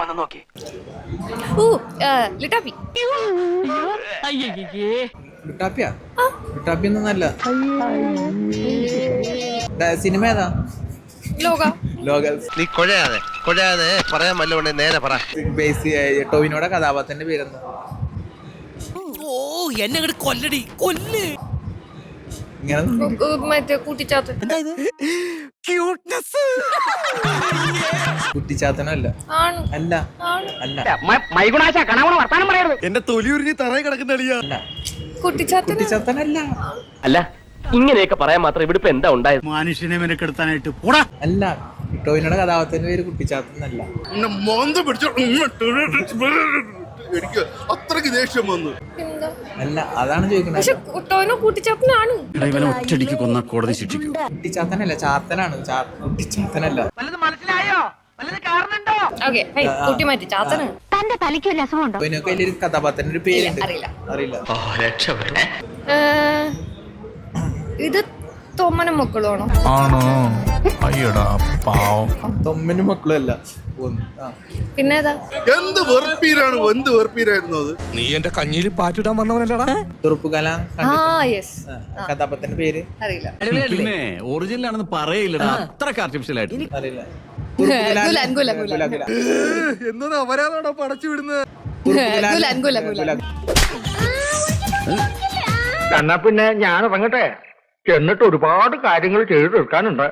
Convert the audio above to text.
ആരാണെന്ന് നോക്കി. ലിറ്റാപ്പി. ലുട്ടാപ്പിയാ? ലുട്ടാപ്പിയൊന്നല്ല. സിനിമ ഏതാ? ലോക. നീ കൊഴയാതെ പറയാൻ വല്ലതുകൊണ്ട് നേരെ പറ. ടോവിനോടെ കഥാപാത്രത്തിന്റെ പേരെന്താ? ഓ എന്നെ കൊല്ലടി കൊല്ല്. മറ്റേ കൂട്ടിച്ചാത്തൻ. കുട്ടിച്ചാത്തനല്ല. ആണ്. അല്ല അല്ല എന്റെ തൊലി ഉരിഞ്ഞ് തറയിൽ കിടക്കുന്ന അളിയാ. അല്ല കുട്ടിച്ചാത്തൻ. കുട്ടിച്ചാത്തനല്ല. അല്ല ഇങ്ങനെയൊക്കെ പറയാൻ മാത്രം ഇവിടെ ഇപ്പൊ എന്താ ഉണ്ടായത്? മനുഷ്യനെ മെനക്കെടുത്താനായിട്ട് പോടാ. അല്ല, ടോവിനോടെ കഥാപാത്രത്തിന്റെ പേര് കുട്ടിച്ചാത്തനല്ല. എനിക്ക് അത്രക്ക് ദേഷ്യം വന്നു. അല്ല, അതാണ് ചോദിക്കുന്നത്. പക്ഷെ ടോവിനോ കൂട്ടിച്ചാത്തനാണ്. ഇവനെ ഒറ്റടിക്ക് കൊന്ന കോടതി ശിക്ഷിക്കും. കുട്ടിച്ചാത്തനല്ല, ചാത്തനാണ്. കുട്ടിച്ചാത്തനല്ല. ഓക്കെ കൂട്ടി മാറ്റി ചാത്തന്. തന്റെ തലയ്ക്ക് വല്ല അസുഖമുണ്ടോ? ടോവിനോക്ക് വലിയൊരു കഥാപാത്രത്തിന്റെ ഒരു പേരുണ്ട്. അറിയില്ല. അറിയില്ല. ഇത് തൊമ്മനും മക്കളുമാണോ? ആണോ? അയ്യടാ പാവം. തൊമ്മനും മക്കളും അല്ല. പിന്നെ ഏതാ? എന്ത് വെറുപ്പീരായിരുന്നു അത്. നീ എന്റെ കഞ്ഞിയിൽ പാറ്റിടാൻ വന്നവനല്ലടാ. തുറുപ്പുകല യെസ്. കഥാപാത്രത്തിന്റെ പേര് അറിയില്ല. പിന്നെ ഒറിജിനൽ ആണെന്ന് പറയില്ലടാ, അത്രക്ക് ആർട്ടിഫിഷ്യൽ ആയിട്ട്. അറിയില്ല. എന്നത് അവരാണോ പടച്ചു വിടുന്നത്? എന്നാ പിന്നെ ഞാൻ ഇറങ്ങട്ടെ. എന്നിട്ട് ഒരുപാട് കാര്യങ്ങൾ ചെയ്തു തീർക്കാനുണ്ട്.